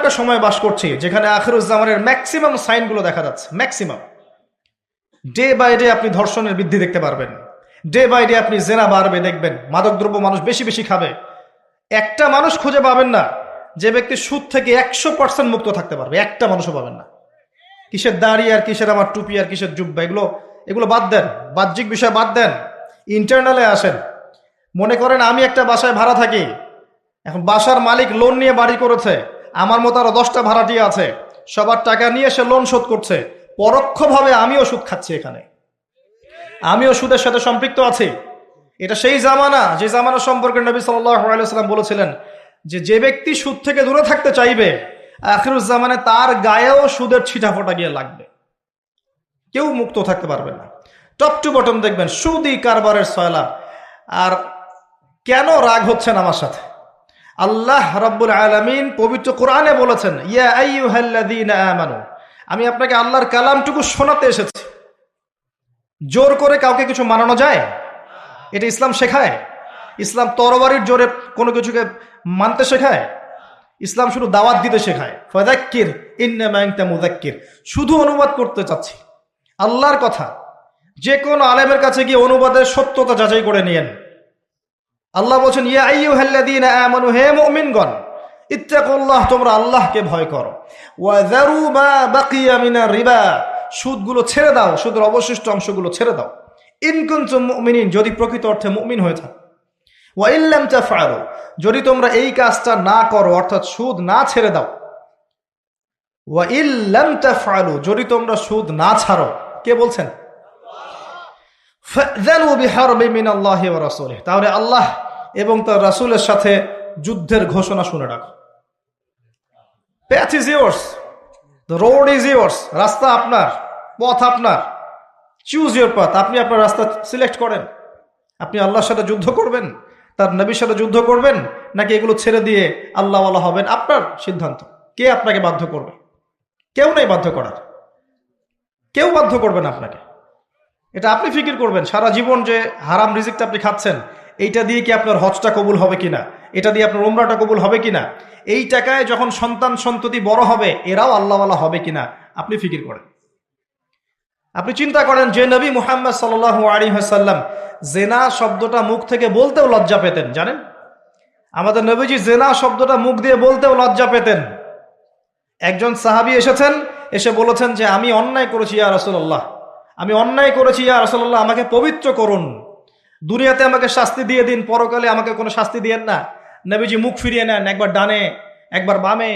একটা সময় বাস করছি যেখানে আখিরুজ্জামানের ম্যাক্সিমাম সাইনগুলো দেখা যাচ্ছে। ম্যাক্সিমাম ডে বাই ডে আপনি ধর্ষণের বৃদ্ধি দেখতে পারবেন, ডে বাই ডে আপনি জেনা বাড়বে দেখবেন, মাদকদ্রব্য মানুষ বেশি বেশি খাবে। একটা মানুষ খুঁজে পাবেন না যে ব্যক্তি সুদ থেকে 100% মুক্ত থাকতে পারবে, একটা মানুষও পাবেন না। কিসের দাড়ি আর কিসের আমার টুপি আর কিসের জুব্বা, এগুলো বাদ দেন, বাহ্যিক বিষয় বাদ দেন, ইন্টারনালে আসেন। মনে করেন আমি একটা বাসায় ভাড়া থাকি, এখন বাসার মালিক লোন নিয়ে বাড়ি করেছে, আমার মতো আরো 10টা ভাড়াটিয়া আছে, সবার টাকা নিয়ে সে লোন শোধ করছে, পরোক্ষভাবে আমিও সুদ খাচ্ছি, এখানে আমিও সুদের সাথে সম্পৃক্ত আছি। এটা সেই জামানা যে জামানা সম্পর্কে নবী সাল্লাল্লাহু আলাইহি ওয়াসাল্লাম বলেছিলেন যে ব্যক্তি সুদ থেকে দূরে থাকতে চাইবে আখিরুজ্জামানে তার গায়েও সুদের ছিটাফোঁটা গিয়ে লাগবে, কেউ মুক্ত থাকতে পারবে না। টপ টু বটম দেখবেন সুদি কারবারের সয়লা। আর কেন রাগ হচ্ছেন আমার সাথে? আল্লাহ রাব্বুল আলামিন পবিত্র কোরআনে বলেছেন, ইয়া আইয়ুহাল্লাযীনা আমানু, আমি আপনাকে আল্লাহর কালামটুকু শোনাতে এসেছি। জোর করে কাউকে কিছু মানানো যায়? এটা ইসলাম শেখায়? ইসলাম তরবারির জোরে কোনো কিছুকে মানতে শেখায়? ইসলাম শুধু দাওয়াত দিতে শেখায়। ফাযাক্কির ইন্নামা আনতা মুযাক্কির, শুধু অনুবাদ করতে চাচ্ছি আল্লাহর কথা। যে কোনো আলেমের কাছে গিয়ে অনুবাদের সত্যতা যাচাই করে নিয়েন। আল্লাহ বলছেন, ইয়া আইয়ুহাল্লাযীনা আমানু, হে মুমিনগণ, ইত্তাকুল্লাহ, তোমরা আল্লাহকে ভয় করো। ওয়া যারু মা বাকিয়া মিনার রিবা, সুদগুলো ছেড়ে দাও, সুদের অবশিষ্ট অংশগুলো ছেড়ে দাও। ইন কুনতুম মুমিনিন, যদি প্রকৃত অর্থে মুমিন হয়ে থাকো। ওয়া ইল্লাম তাফআলু, যদি তোমরা এই কাজটা না করো, অর্থাৎ সুদ না ছেড়ে দাও। ওয়া ইল্লাম তাফআলু, যদি তোমরা সুদ না ছাড়ো। কে বলছেন? ফাযানু বিহারবিন মিনাল্লাহি ওয়া রাসূলিহি, তাহলে আল্লাহ এবং তার রাসূলের সাথে যুদ্ধের ঘোষণা শুনে রাখো। Path is yours, the road is yours, রাস্তা আপনার, পথ আপনার। চুজ ইউর পাথ, আপনি আপনার রাস্তা সিলেক্ট করেন। আপনি আল্লাহর সাথে যুদ্ধ করবেন, তার নবীর সাথে যুদ্ধ করবেন, নাকি এগুলো ছেড়ে দিয়ে আল্লাহওয়ালা হবেন? আপনার সিদ্ধান্ত। কে আপনাকে বাধ্য করবে? কেউ নেই বাধ্য করার, কেউ বাধ্য করবেন আপনাকে। এটা আপনি ফিকির করবেন সারা জীবন যে হারাম রিজিকটা আপনি খাচ্ছেন, এইটা দিয়ে কি আপনার হজটা কবুল হবে কিনা, এটা দিয়ে আপনার উমরাটা কবুল হবে কিনা, এই টাকায় যখন সন্তান সন্ততি বড় হবে এরাও আল্লাহওয়ালা হবে কিনা, আপনি ফিকির করেন। আপনি চিন্তা করেন যে নবী মুহাম্মদ সাল্লাল্লাহু আলাইহি ওয়াসাল্লাম জেনা শব্দটা মুখ থেকে বলতেও লজ্জা পেতেন। জানেন, আমাদের নবীজি জেনা শব্দটা মুখ দিয়ে বলতেও লজ্জা পেতেন। একজন সাহাবী এসেছেন, এসে বলেছেন যে আমি অন্যায় করেছি ইয়া রাসূলুল্লাহ, আমি অন্যায় করেছি ইয়া রাসূলুল্লাহ, আমাকে পবিত্র করুন, দুনিয়াতে আমাকে শাস্তি দিয়ে দিন, পরকালে আমাকে কোনো শাস্তি দিয়েন না। নবীজি মুখ ফিরিয়ে নেন, একবার ডানে একবার বামে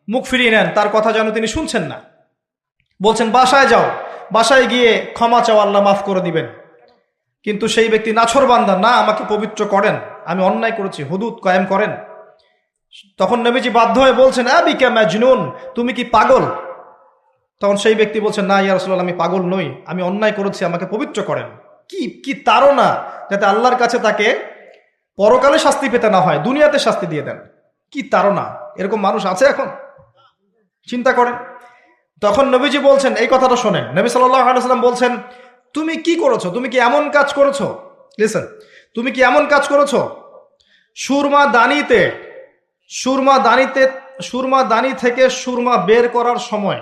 মুখ ফিরিয়ে নেন, তার কথা যেন তিনি শুনছেন না। বলছেন বাসায় যাও, বাসায় গিয়ে ক্ষমা চাও, আল্লাহ মাফ করে দিবেন। কিন্তু সেই ব্যক্তি নাছরবান্দা, না আমাকে পবিত্র করেন, আমি অন্যায় করেছি, হুদুদ কায়েম করেন। তখন নবীজি বাধ্য হয়ে বলছেন, আবিকা মাজনুন, তুমি কি পাগল? তখন সেই ব্যক্তি বলছেন, না ইয়া রাসূলুল্লাহ, আমি পাগল নই, আমি অন্যায় করেছি, আমাকে পবিত্র করেন। কি তাড়না, যাতে আল্লাহর কাছে তাকে পরকালে শাস্তি পেতে না হয়, দুনিয়াতে শাস্তি দিয়ে দেন। কি তাড়না! এরকম মানুষ আছে এখন? চিন্তা করেন। তখন নবীজি বলছেন, এই কথাটা শোনেন, নবী সাল্লাল্লাহু আলাইহি ওয়াসাল্লাম বলছেন, তুমি কি করেছো? তুমি কি এমন কাজ করেছো? লিসেন, তুমি কি এমন কাজ করেছো? সুরমা দানি থেকে সুরমা বের করার সময়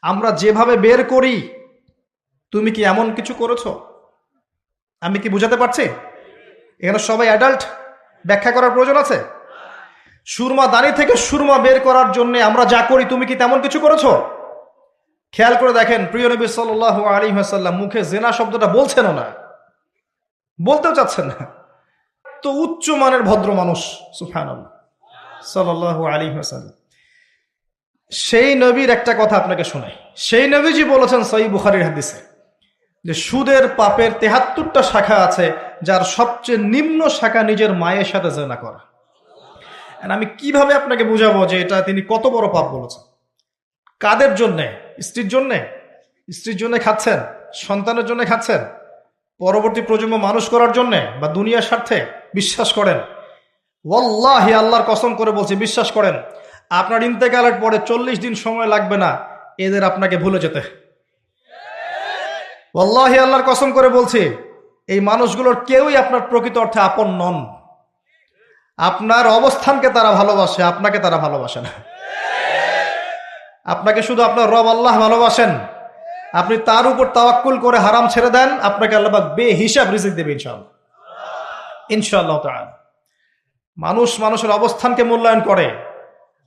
আমরা যেভাবে বের করি, তুমি কি এমন কিছু করেছো? আমি কি বুঝাতে পারছি? এখানে সবাই অ্যাডাল্ট, ব্যাখ্যা করার প্রয়োজন আছে? সুরমা দানি থেকে সুরমা বের করার জন্য আমরা যা করি, তুমি কি তেমন কিছু করেছো? খেয়াল করে দেখেন, প্রিয় নবী সাল্লাল্লাহু আলাইহি ওয়াসাল্লাম মুখে জেনা শব্দটা বলছেনও না, বলতেও চাচ্ছেন না। তো উচ্চ মানের ভদ্র মানুষ, সুবহানাল্লাহ সাল্লাল্লাহু আলাইহি ওয়াসাল্লাম। সেই নবীর একটা কথা আপনাকে শোনাই। সেই নবীজি বলেছেন সহিহ বুখারীর হাদিসে যে সুদের পাপের ৭৩টা শাখা আছে, যার সবচেয়ে নিম্ন শাখা নিজের মায়ের সাথে জেনা করা। আমি কিভাবে আপনাকে বুঝাবো যে এটা তিনি কত বড় পাপ বলেছেন? কাদের জন্যে? স্ত্রীর জন্যে? স্ত্রীর জন্য খাচ্ছেন, সন্তানের জন্য খাচ্ছেন, পরবর্তী প্রজন্ম মানুষ করার জন্যে, বা দুনিয়ার স্বার্থে? বিশ্বাস করেন, ওয়াল্লাহি আল্লাহর কসম করে বলছি, বিশ্বাস করেন, আপনার ইন্তেকালের পরে 40 দিন সময় লাগবে না এদের আপনাকে ভুলে যেতে। ওয়াল্লাহি আল্লাহর কসম করে বলছি, এই মানুষগুলোর কেউই আপনার প্রকৃত অর্থে আপন নন। আপনার অবস্থানকে তারা ভালোবাসে, আপনাকে তারা ভালোবাসে না। আপনাকে শুধু আপনার রব আল্লাহ ভালোবাসেন, আপনি তার উপর তাওয়াক্কুল করে হারাম ছেড়ে দেন, আপনাকে আল্লাহ পাক বেহিসাব রিজিক দেবে ইনশাআল্লাহ, ইনশাআল্লাহ তাআলা। মানুষ মানুষের অবস্থানকে মূল্যায়ন করে,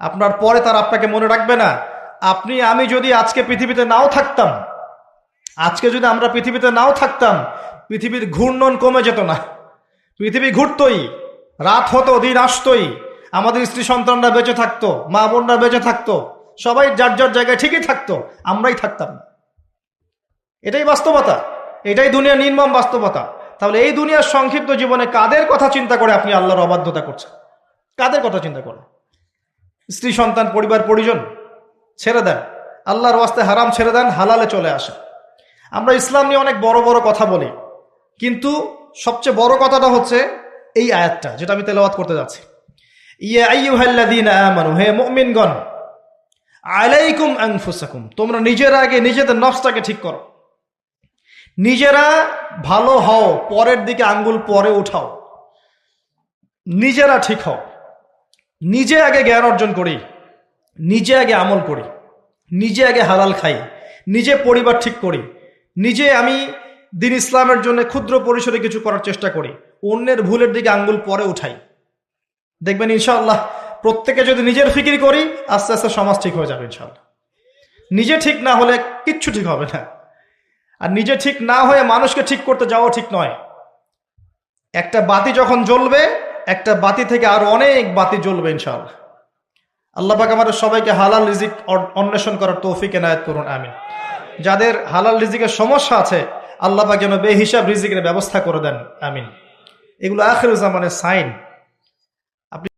আপনার পরে তার আপনাকে মনে রাখবে না। আপনি আমি যদি আজকে পৃথিবীতে নাও থাকতাম, আজকে যদি আমরা পৃথিবীতে নাও থাকতাম, পৃথিবীর ঘূর্ণন কমে যেত না, পৃথিবী ঘুরতই, রাত হতো, দিন আসতই, আমাদের স্ত্রী সন্তানরা বেঁচে থাকতো, মা বোনরা বেঁচে থাকতো, সবাই যার যার জায়গায় ঠিকই থাকতো, আমরাই থাকতাম না। এটাই বাস্তবতা, এটাই দুনিয়া নির্মম বাস্তবতা। তাহলে এই দুনিয়ার সংক্ষিপ্ত জীবনে কাদের কথা চিন্তা করে আপনি আল্লাহর অবাধ্যতা করছেন? কাদের কথা চিন্তা করে? স্ত্রী সন্তান পরিবার পরিজন ছেড়ে দেন, আল্লাহর ওয়াস্তে হারাম ছেড়ে দেন, হালালে চলে আসে। আমরা ইসলাম নিয়ে অনেক বড় বড় কথা বলি, কিন্তু সবচেয়ে বড় কথাটা হচ্ছে এই আয়াতটা যেটা আমি তেলাওয়াত করতে যাচ্ছি। ইয়া আইয়ুহাল্লাযীনা আমানু, হে মুমিনগণ, আলাইকুম আনফুসাকুম, তোমরা নিজেরা আগে নিজেদের নফসটাকে ঠিক করো, নিজেরা ভালো হও, পরের দিকে আঙ্গুল পরে উঠাও, নিজেরা ঠিক হও। নিজে আগে জ্ঞান অর্জন করি, নিজে আগে আমল করি, নিজে আগে হালাল খাই, নিজে পরিবার ঠিক করি, নিজে আমি দিন ইসলামের জন্য ক্ষুদ্র পরিসরে কিছু করার চেষ্টা করি, অন্যের ভুলের দিকে আঙ্গুল পরে উঠাই। দেখবেন ইনশাআল্লাহ প্রত্যেকে যদি নিজের ফিকির করি, আস্তে আস্তে সমাজ ঠিক হয়ে যাবে ইনশাআল্লাহ। নিজে ঠিক না হলে কিচ্ছু ঠিক হবে না। আর নিজে ঠিক না হয়ে মানুষকে ঠিক করতে যাওয়া ঠিক নয়। একটা বাতি যখন জ্বলবে, একটা বাতি থেকে আরো অনেক বাতি জ্বলবে ইনশাআল্লাহ। আল্লাহ পাক আমাদের সবাইকে হালাল রিজিক অন্বেষণ করার তৌফিক এনায়েত করুন, আমিন। যাদের হালাল রিজিকের সমস্যা আছে, আল্লাহ পাক যেন বেহিসাব রিজিকের ব্যবস্থা করে দেন, আমিন। এগুলো আখির জামানের সাইন।